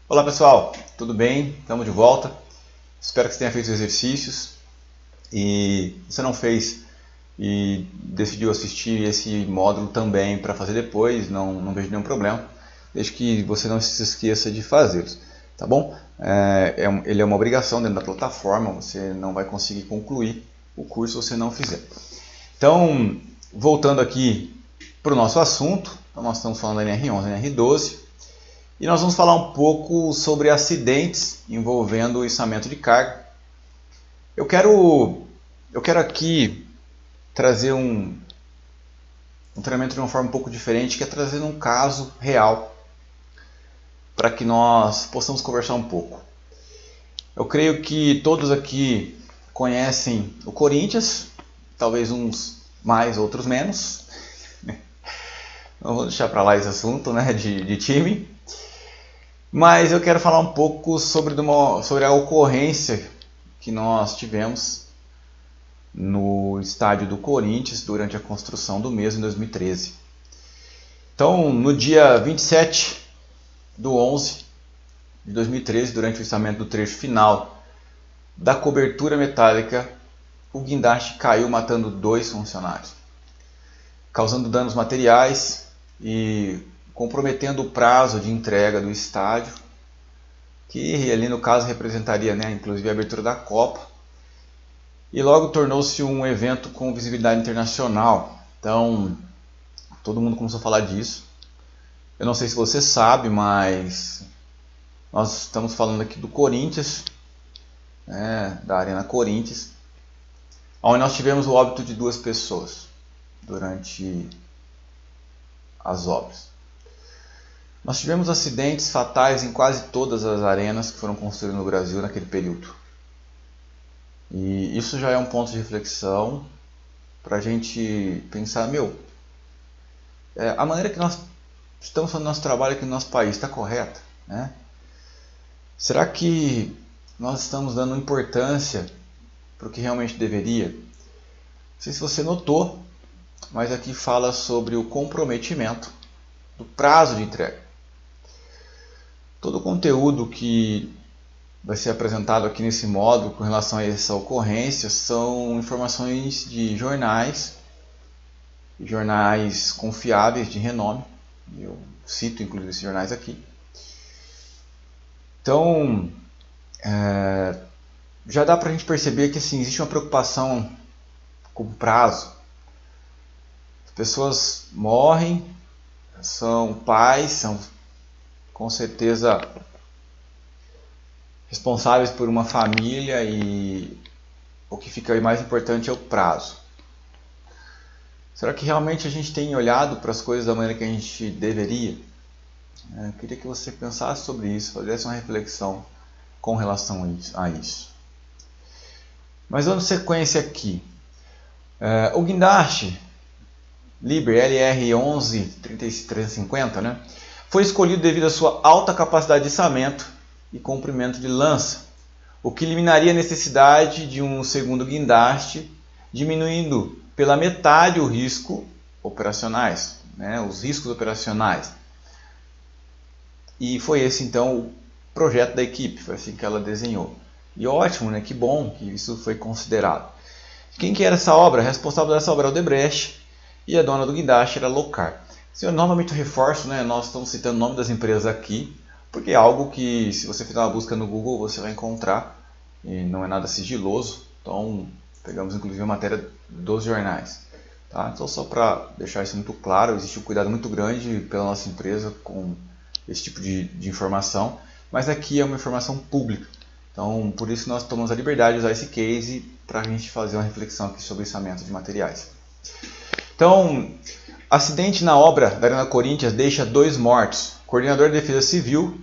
Olá pessoal, tudo bem? Estamos de volta. Espero que você tenha feito os exercícios e se você não fez e decidiu assistir esse módulo também para fazer depois, não vejo nenhum problema, desde que você não se esqueça de fazê-los, tá bom? Ele é uma obrigação dentro da plataforma, você não vai conseguir concluir o curso se você não fizer. Então, voltando aqui para o nosso assunto, então nós estamos falando da NR11 e NR12. E nós vamos falar um pouco sobre acidentes envolvendo o içamento de carga. Eu quero aqui trazer um treinamento de uma forma um pouco diferente, que é trazer um caso real para que nós possamos conversar um pouco. Eu creio que todos aqui conhecem o Corinthians, talvez uns mais, outros menos. Não vou deixar para lá esse assunto, né, de time. Mas eu quero falar um pouco sobre a ocorrência que nós tivemos no estádio do Corinthians durante a construção do mesmo em 2013. Então, no dia 27/11 de 2013, durante o içamento do trecho final da cobertura metálica, o guindaste caiu matando 2 funcionários, causando danos materiais e comprometendo o prazo de entrega do estádio, que ali no caso representaria, inclusive a abertura da Copa, e logo tornou-se um evento com visibilidade internacional. Então todo mundo começou a falar disso. Eu não sei se você sabe, mas nós estamos falando aqui do Corinthians, da Arena Corinthians, onde nós tivemos o óbito de 2 pessoas durante as obras. Nós tivemos acidentes fatais em quase todas as arenas que foram construídas no Brasil naquele período. E isso já é um ponto de reflexão para a gente pensar, a maneira que nós estamos fazendo nosso trabalho aqui no nosso país está correta? Será que nós estamos dando importância para o que realmente deveria? Não sei se você notou, mas aqui fala sobre o comprometimento do prazo de entrega. Todo o conteúdo que vai ser apresentado aqui nesse módulo com relação a essa ocorrência são informações de jornais confiáveis, de renome. Eu cito inclusive esses jornais aqui. Então, já dá para a gente perceber que assim, existe uma preocupação com o prazo. As pessoas morrem, são pais, são com certeza responsáveis por uma família, e o que fica mais importante é o prazo. Será que realmente a gente tem olhado para as coisas da maneira que a gente deveria? Eu queria que você pensasse sobre isso, fizesse uma reflexão com relação a isso. Mas dando sequência aqui, o guindaste Liebherr LR11 350, foi escolhido devido à sua alta capacidade de içamento e comprimento de lança, o que eliminaria a necessidade de um segundo guindaste, diminuindo pela metade os riscos operacionais. E foi esse então o projeto da equipe, foi assim que ela desenhou. E ótimo, que bom que isso foi considerado. Quem que era essa obra? A responsável dessa obra era o Odebrecht, e a dona do guindaste era a Locar. Eu novamente reforço, nós estamos citando o nome das empresas aqui, porque é algo que, se você fizer uma busca no Google, você vai encontrar, e não é nada sigiloso. Então, pegamos inclusive a matéria dos jornais. Tá? Então, só para deixar isso muito claro, existe um cuidado muito grande pela nossa empresa com esse tipo de informação, mas aqui é uma informação pública. Então, por isso nós tomamos a liberdade de usar esse case para a gente fazer uma reflexão aqui sobre içamento de materiais. Então, acidente na obra da Arena Corinthians deixa 2 mortos. O coordenador de defesa civil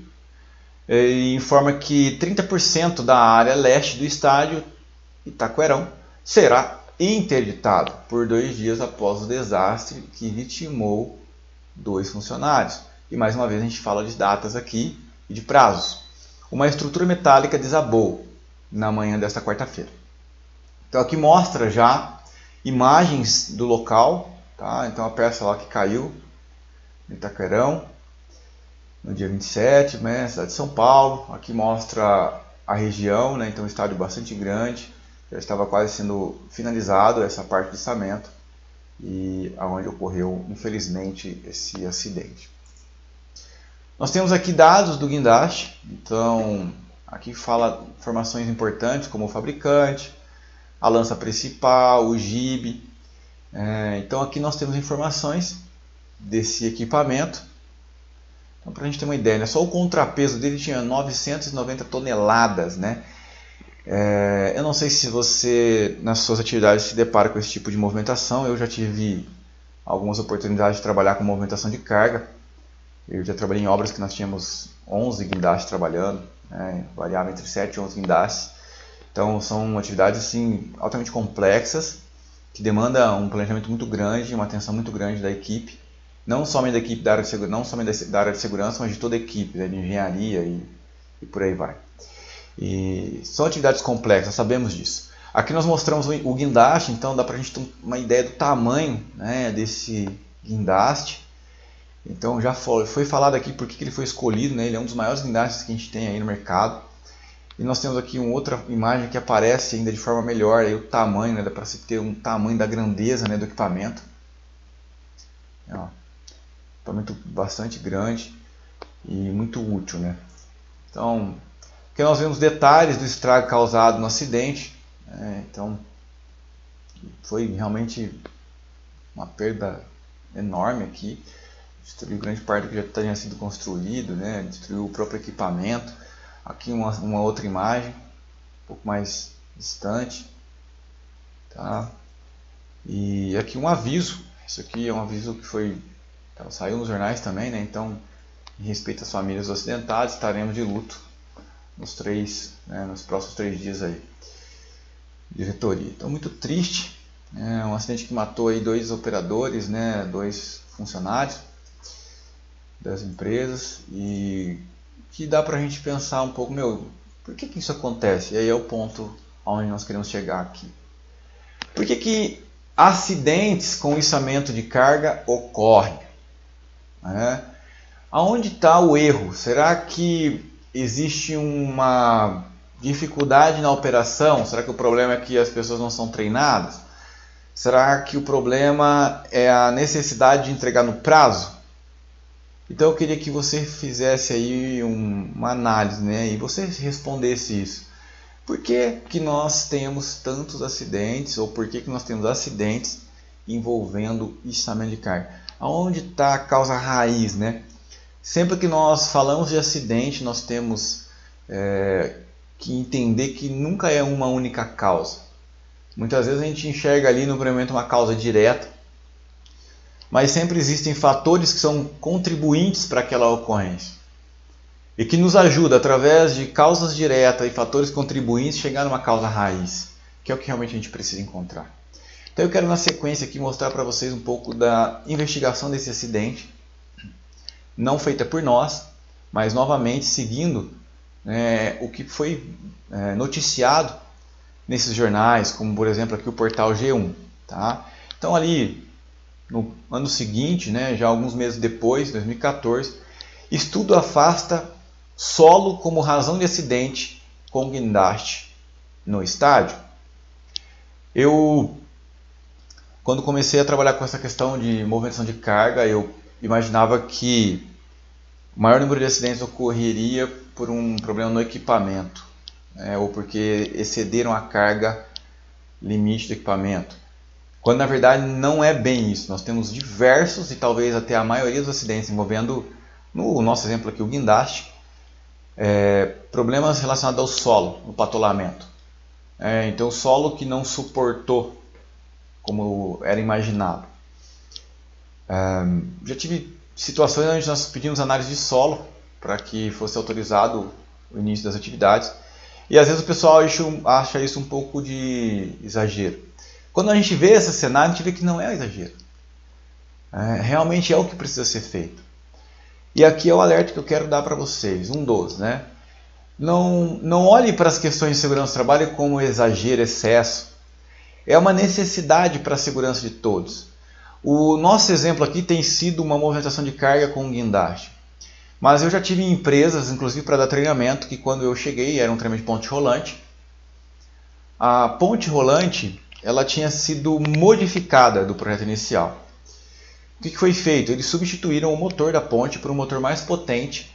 informa que 30% da área leste do estádio Itaquerão será interditado por 2 dias após o desastre que vitimou 2 funcionários. E mais uma vez a gente fala de datas aqui e de prazos. Uma estrutura metálica desabou na manhã desta quarta-feira. Então aqui mostra já imagens do local, tá? Então a peça lá que caiu no Itaquerão. no dia 27, né, cidade de São Paulo. Aqui mostra a região, né, então um estádio bastante grande, já estava quase sendo finalizado essa parte de içamento e aonde ocorreu, infelizmente, esse acidente. Nós temos aqui dados do guindaste, então aqui fala informações importantes como o fabricante, a lança principal, o jibe. Então aqui nós temos informações desse equipamento. Então, para a gente ter uma ideia, né? Só o contrapeso dele tinha 990 toneladas, né? Eu não sei se você, nas suas atividades, se depara com esse tipo de movimentação. Eu já tive algumas oportunidades de trabalhar com movimentação de carga. Eu já trabalhei em obras que nós tínhamos 11 guindastes trabalhando, né? Variava entre 7 e 11 guindastes. Então são atividades assim, altamente complexas, que demandam um planejamento muito grande, uma atenção muito grande da equipe. Não somente da equipe da área de segurança, não somente da área de segurança, mas de toda a equipe, né? De engenharia e por aí vai. E são atividades complexas, sabemos disso. Aqui nós mostramos o guindaste, então dá para a gente ter uma ideia do tamanho, né, desse guindaste. Então já foi falado aqui por que ele foi escolhido, né? Ele é um dos maiores guindastes que a gente tem aí no mercado. E nós temos aqui uma outra imagem que aparece ainda de forma melhor, aí o tamanho, né? Dá para se ter um tamanho da grandeza, né, do equipamento. Equipamento bastante grande e muito útil, né? Então, aqui nós vemos detalhes do estrago causado no acidente, né? Então, foi realmente uma perda enorme aqui. Destruiu grande parte do que já tinha sido construído, né? Destruiu o próprio equipamento. Aqui uma outra imagem, um pouco mais distante, tá? E aqui um aviso. Isso aqui é um aviso que saiu nos jornais também, né? Então, em respeito às famílias dos acidentados, estaremos de luto nos próximos 3 dias aí. Diretoria. Então, muito triste. Um acidente que matou aí 2 operadores, né? 2 funcionários das empresas, e que dá pra gente pensar um pouco, por que isso acontece? E aí é o ponto onde nós queremos chegar aqui. Por que acidentes com içamento de carga ocorrem? Aonde está o erro? Será que existe uma dificuldade na operação? Será que o problema é que as pessoas não são treinadas? Será que o problema é a necessidade de entregar no prazo? Então eu queria que você fizesse aí uma análise, né? E você respondesse isso. Por que nós temos tantos acidentes, ou por que nós temos acidentes envolvendo içamento de carga? Aonde está a causa raiz, né? Sempre que nós falamos de acidente, nós temos que entender que nunca é uma única causa. Muitas vezes a gente enxerga ali no momento uma causa direta, mas sempre existem fatores que são contribuintes para aquela ocorrência e que nos ajuda, através de causas diretas e fatores contribuintes, chegar numa causa raiz, que é o que realmente a gente precisa encontrar. Então eu quero, na sequência aqui, mostrar para vocês um pouco da investigação desse acidente, não feita por nós, mas novamente seguindo o que foi noticiado nesses jornais, como por exemplo aqui o portal G1. Tá? Então ali no ano seguinte, né, já alguns meses depois, 2014, estudo afasta solo como razão de acidente com guindaste no estádio. Eu, quando comecei a trabalhar com essa questão de movimentação de carga, eu imaginava que o maior número de acidentes ocorreria por um problema no equipamento, ou porque excederam a carga limite do equipamento. Quando na verdade não é bem isso. Nós temos diversos e talvez até a maioria dos acidentes envolvendo, no nosso exemplo aqui, o guindaste, problemas relacionados ao solo, no patolamento. Então o solo que não suportou como era imaginado. Já tive situações onde nós pedimos análise de solo para que fosse autorizado o início das atividades, e às vezes o pessoal acha isso um pouco de exagero. Quando a gente vê esse cenário, a gente vê que não é exagero. Realmente é o que precisa ser feito. E aqui é o alerta que eu quero dar para vocês, um dos, né? Não olhe para as questões de segurança do trabalho como exagero, excesso. É uma necessidade para a segurança de todos. O nosso exemplo aqui tem sido uma movimentação de carga com guindaste. Mas eu já tive empresas, inclusive para dar treinamento, que quando eu cheguei era um treinamento de ponte rolante. A ponte rolante ela tinha sido modificada do projeto inicial. O que foi feito? Eles substituíram o motor da ponte por um motor mais potente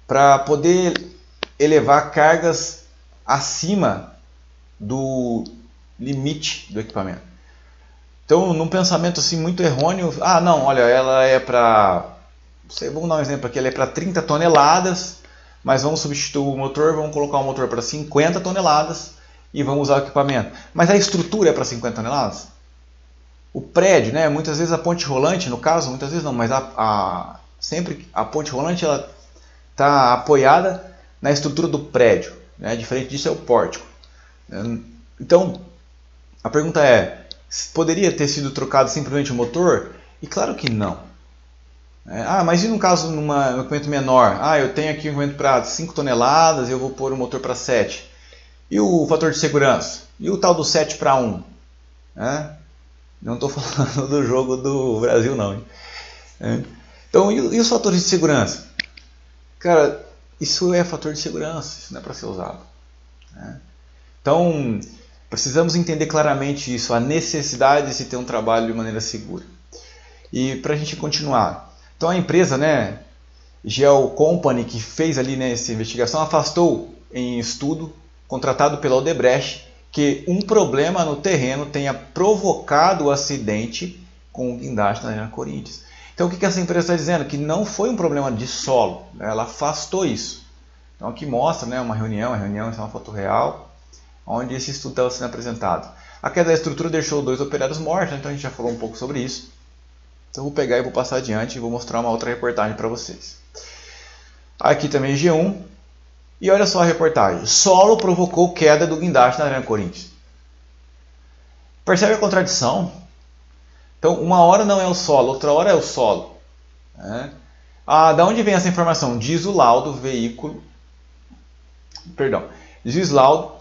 para poder elevar cargas acima do limite do equipamento. Então, num pensamento assim muito errôneo, não, olha, ela é para, vamos dar um exemplo aqui, ela é para 30 toneladas, mas vamos substituir o motor, vamos colocar o motor para 50 toneladas e vamos usar o equipamento. Mas a estrutura é para 50 toneladas? O prédio, né? Muitas vezes a ponte rolante, no caso, muitas vezes não, mas sempre a ponte rolante ela está apoiada na estrutura do prédio, né? Diferente disso é o pórtico. Então, a pergunta é, poderia ter sido trocado simplesmente o motor? E claro que não. Mas e no caso num equipamento menor? Eu tenho aqui um equipamento para 5 toneladas e eu vou pôr o motor para 7. E o fator de segurança? E o tal do 7 para 1? Não estou falando do jogo do Brasil não. Então, e os fatores de segurança? Cara, isso é fator de segurança, isso não é para ser usado. Então, precisamos entender claramente isso, a necessidade de se ter um trabalho de maneira segura. E para a gente continuar. Então a empresa, né, Geo Company, que fez ali, né, essa investigação, afastou em estudo, contratado pela Odebrecht, que um problema no terreno tenha provocado o acidente com o guindaste na Arena Corinthians. Então o que essa empresa está dizendo? Que não foi um problema de solo, né? Ela afastou isso. Então aqui mostra, né, uma reunião, isso é uma foto real, onde esse estudo estava sendo apresentado. A queda da estrutura deixou 2 operários mortos, então a gente já falou um pouco sobre isso. Então eu vou pegar e vou passar adiante e vou mostrar uma outra reportagem para vocês. Aqui também G1. E olha só a reportagem. Solo provocou queda do guindaste na Arena Corinthians. Percebe a contradição? Então, uma hora não é o solo, outra hora é o solo. Da onde vem essa informação? Diz o laudo, Diz o laudo,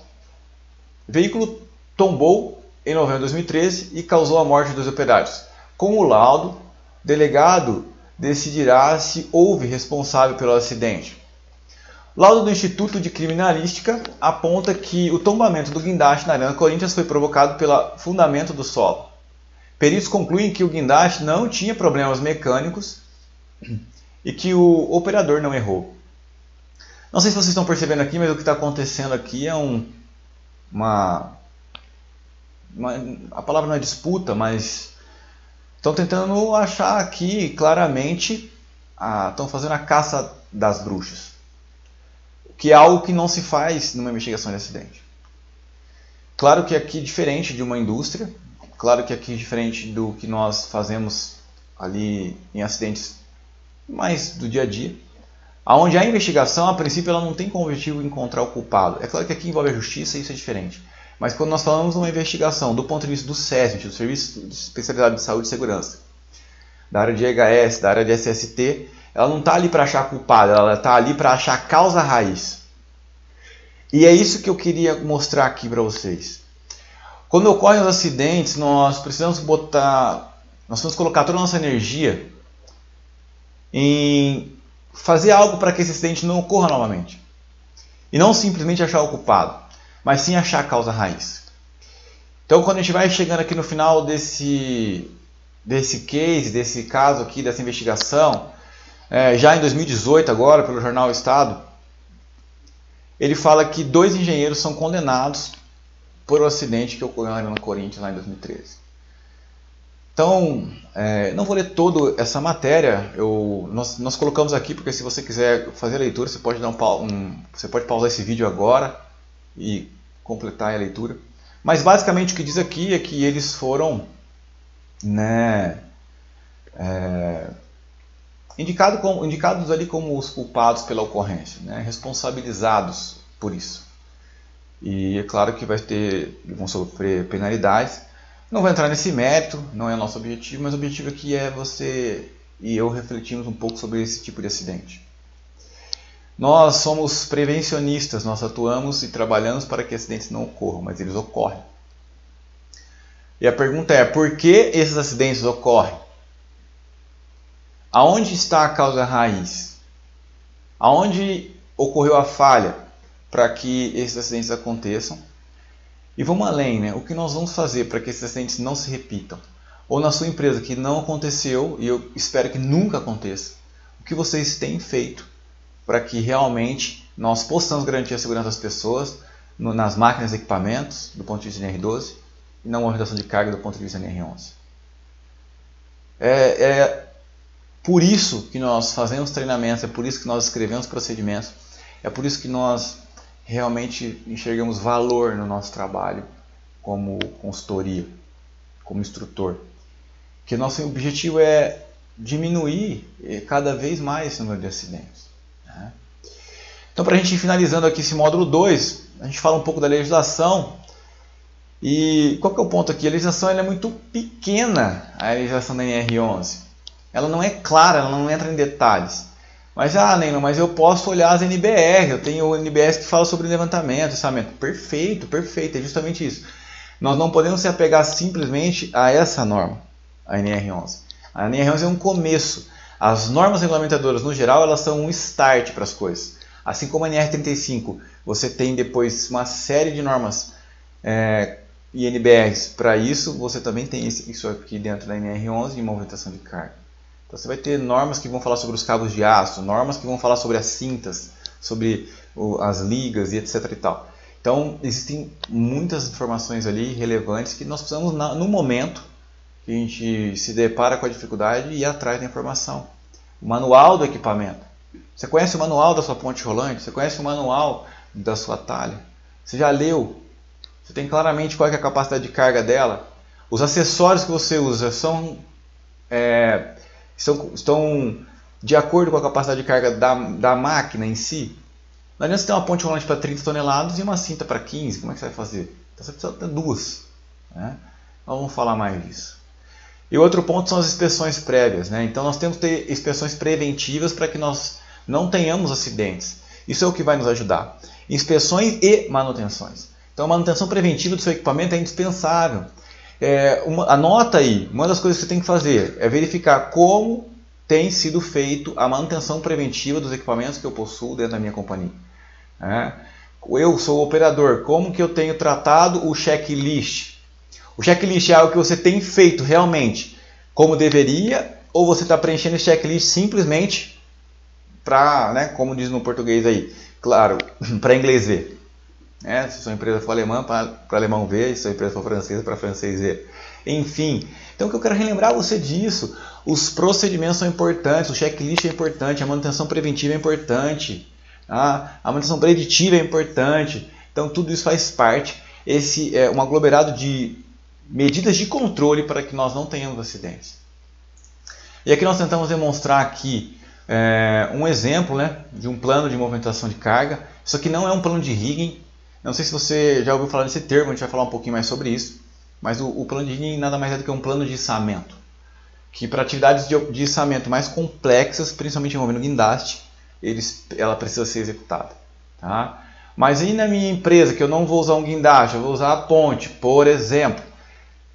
veículo tombou em novembro de 2013 e causou a morte de 2 operários. Com o laudo, o delegado decidirá se houve responsável pelo acidente. O laudo do Instituto de Criminalística aponta que o tombamento do guindaste na Arena Corinthians foi provocado pelo fundamento do solo. Peritos concluem que o guindaste não tinha problemas mecânicos e que o operador não errou. Não sei se vocês estão percebendo aqui, mas o que está acontecendo aqui é a palavra não é disputa, mas estão tentando achar aqui claramente, estão fazendo a caça das bruxas, que é algo que não se faz numa investigação de acidente. Claro que aqui diferente de uma indústria, claro que aqui diferente do que nós fazemos ali em acidentes mais do dia a dia, onde a investigação, a princípio, ela não tem como objetivo encontrar o culpado. É claro que aqui envolve a justiça e isso é diferente. Mas quando nós falamos de uma investigação do ponto de vista do SESMIT, do Serviço Especializado de Saúde e Segurança, da área de EHS, da área de SST, ela não está ali para achar culpado, ela está ali para achar a causa raiz. E é isso que eu queria mostrar aqui para vocês. Quando ocorrem os acidentes, nós precisamos colocar toda a nossa energia em fazer algo para que esse acidente não ocorra novamente. E não simplesmente achar o culpado, mas sim achar a causa raiz. Então, quando a gente vai chegando aqui no final desse case, desse caso aqui, dessa investigação, já em 2018 agora, pelo jornal Estado, ele fala que 2 engenheiros são condenados por um acidente que ocorreu na Arena Corinthians lá em 2013. Então, não vou ler toda essa matéria, nós colocamos aqui porque se você quiser fazer a leitura, você pode pausar esse vídeo agora e completar a leitura. Mas basicamente o que diz aqui é que eles foram indicados ali como os culpados pela ocorrência, responsabilizados por isso. E é claro que vão sofrer penalidades. Não vou entrar nesse mérito, não é nosso objetivo, mas o objetivo aqui é você e eu refletirmos um pouco sobre esse tipo de acidente. Nós somos prevencionistas, nós atuamos e trabalhamos para que acidentes não ocorram, mas eles ocorrem. E a pergunta é, por que esses acidentes ocorrem? Aonde está a causa raiz? Aonde ocorreu a falha para que esses acidentes aconteçam? E vamos além, né? O que nós vamos fazer para que esses acidentes não se repitam? Ou na sua empresa que não aconteceu, e eu espero que nunca aconteça, o que vocês têm feito para que realmente nós possamos garantir a segurança das pessoas nas máquinas e equipamentos, do ponto de vista NR12, e na movimentação de carga do ponto de vista NR11? É por isso que nós fazemos treinamentos, é por isso que nós escrevemos procedimentos, é por isso que nós realmente enxergamos valor no nosso trabalho como consultoria, como instrutor. Que nosso objetivo é diminuir cada vez mais esse número de acidentes. Né? Então, para a gente ir finalizando aqui esse módulo 2, a gente fala um pouco da legislação. E qual que é o ponto aqui? A legislação ela é muito pequena, a legislação da NR11. Ela não é clara, ela não entra em detalhes. Mas, Neylon, mas eu posso olhar as NBR, eu tenho NBRs que falam sobre levantamento, içamento. Perfeito, perfeito, é justamente isso. Nós não podemos se apegar simplesmente a essa norma, a NR11. A NR11 é um começo. As normas regulamentadoras, no geral, elas são um start para as coisas. Assim como a NR35, você tem depois uma série de normas e NBRs para isso, você também tem isso aqui dentro da NR11 de movimentação de carga. Então você vai ter normas que vão falar sobre os cabos de aço, normas que vão falar sobre as cintas, sobre as ligas e etc. e tal. Então existem muitas informações ali relevantes que nós precisamos, no momento que a gente se depara com a dificuldade, ir atrás da informação. O manual do equipamento. Você conhece o manual da sua ponte rolante? Você conhece o manual da sua talha? Você já leu? Você tem claramente qual é a capacidade de carga dela? Os acessórios que você usa estão de acordo com a capacidade de carga da máquina em si? Não adianta você ter uma ponte rolante para 30 toneladas e uma cinta para 15, como é que você vai fazer? Então você precisa ter duas. Né? Nós vamos falar mais disso. E outro ponto são as inspeções prévias. Né? Então nós temos que ter inspeções preventivas para que nós não tenhamos acidentes. Isso é o que vai nos ajudar. Inspeções e manutenções. Então a manutenção preventiva do seu equipamento é indispensável. Anota aí, uma das coisas que você tem que fazer é verificar como tem sido feito a manutenção preventiva dos equipamentos que eu possuo dentro da minha companhia. Eu sou o operador, como que eu tenho tratado o checklist? O checklist é algo que você tem feito realmente como deveria, ou você está preenchendo esse checklist simplesmente para, como diz no português aí, claro, para inglês ver. Se sua empresa for alemã, para alemão ver, se sua empresa for francesa, para francês ver. Enfim, então o que eu quero relembrar você disso, os procedimentos são importantes, o checklist é importante, a manutenção preventiva é importante, a manutenção preditiva é importante, então tudo isso faz parte. Esse é um aglomerado de medidas de controle para que nós não tenhamos acidentes. E aqui nós tentamos demonstrar aqui um exemplo de um plano de movimentação de carga. Isso aqui não é um plano de rigging. Não sei se você já ouviu falar desse termo, a gente vai falar um pouquinho mais sobre isso. Mas o plano de rigging nada mais é do que um plano de içamento. Que para atividades de içamento mais complexas, principalmente envolvendo guindaste, ela precisa ser executada. Tá? Mas aí na minha empresa, que eu não vou usar um guindaste, eu vou usar a ponte, por exemplo.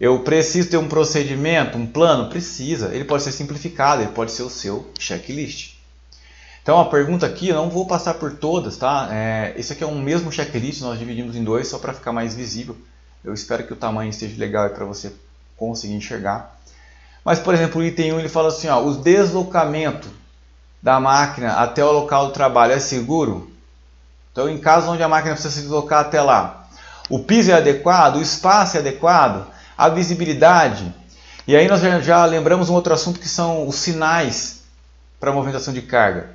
Eu preciso ter um procedimento, um plano? Precisa. Ele pode ser simplificado, ele pode ser o seu checklist. Então a pergunta aqui, eu não vou passar por todas, tá? Esse aqui é um mesmo checklist, nós dividimos em dois só para ficar mais visível. Eu espero que o tamanho esteja legal para você conseguir enxergar. Mas, por exemplo, o item 1 ele fala assim, o deslocamento da máquina até o local do trabalho é seguro? Então, em casos onde a máquina precisa se deslocar até lá, o piso é adequado, o espaço é adequado, a visibilidade. E aí nós já lembramos um outro assunto que são os sinais para a movimentação de carga.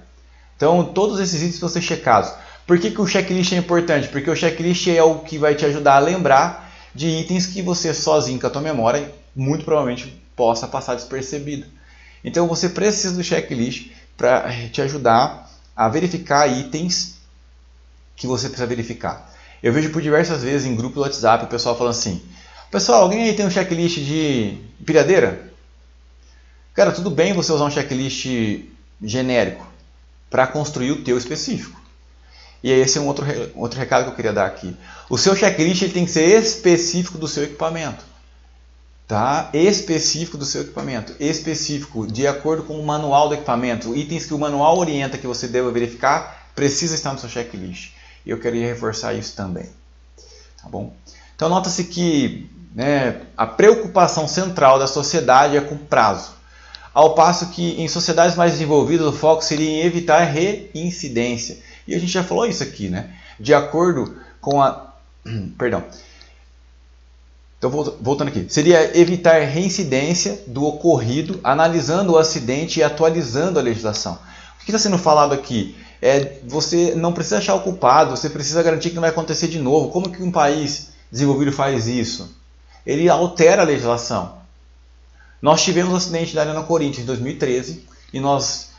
Então, todos esses itens vão ser checados. Por que o checklist é importante? Porque o checklist é o que vai te ajudar a lembrar de itens que você sozinho com a tua memória muito provavelmente possa passar despercebido. Então, você precisa do checklist para te ajudar a verificar itens que você precisa verificar. Eu vejo por diversas vezes em grupo do WhatsApp o pessoal falando assim: pessoal, alguém aí tem um checklist de empilhadeira? Cara, tudo bem você usar um checklist genérico para construir o teu específico. E esse é um outro recado que eu queria dar aqui. O seu checklist ele tem que ser específico do seu equipamento. tá? Específico do seu equipamento, específico, de acordo com o manual do equipamento. Itens que o manual orienta que você deva verificar, precisa estar no seu checklist. E eu queria reforçar isso também. Tá bom? Então nota-se que, né, a preocupação central da sociedade é com prazo. Ao passo que em sociedades mais desenvolvidas o foco seria em evitar reincidência. E a gente já falou isso aqui, né? De acordo com a... Perdão. Então, voltando aqui. Seria evitar reincidência do ocorrido, analisando o acidente e atualizando a legislação. O que está sendo falado aqui? Você não precisa achar o culpado, você precisa garantir que não vai acontecer de novo. Como que um país desenvolvido faz isso? Ele altera a legislação. Nós tivemos um acidente da Arena Corinthians em 2013 e nós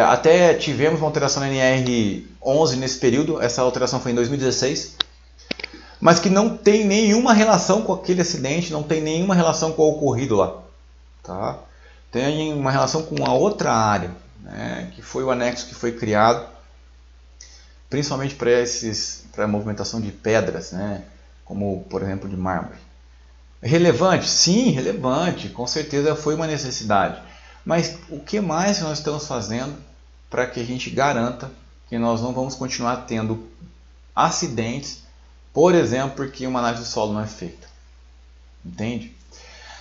até tivemos uma alteração na NR11 nesse período. Essa alteração foi em 2016. Mas que não tem nenhuma relação com aquele acidente, não tem nenhuma relação com o ocorrido lá. Tá? Tem uma relação com a outra área, né, que foi o anexo que foi criado, principalmente para a movimentação de pedras, né, como por exemplo de mármore. Relevante? Sim, relevante, com certeza foi uma necessidade. Mas o que mais nós estamos fazendo para que a gente garanta que nós não vamos continuar tendo acidentes, por exemplo, porque uma análise do solo não é feita? Entende?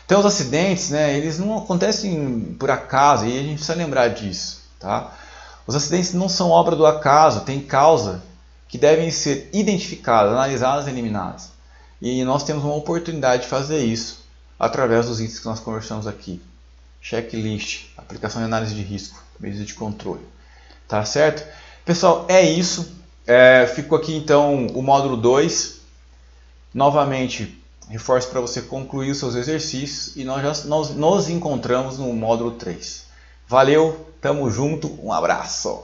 Então os acidentes, né, eles não acontecem por acaso, e a gente precisa lembrar disso. Tá? Os acidentes não são obra do acaso, tem causa que devem ser identificadas, analisadas e eliminadas. E nós temos uma oportunidade de fazer isso através dos itens que nós conversamos aqui. Checklist, aplicação de análise de risco, medidas de controle. Tá certo? Pessoal, é isso. Ficou aqui então o módulo 2. Novamente, reforço para você concluir os seus exercícios e nós nos encontramos no módulo 3. Valeu, tamo junto, um abraço!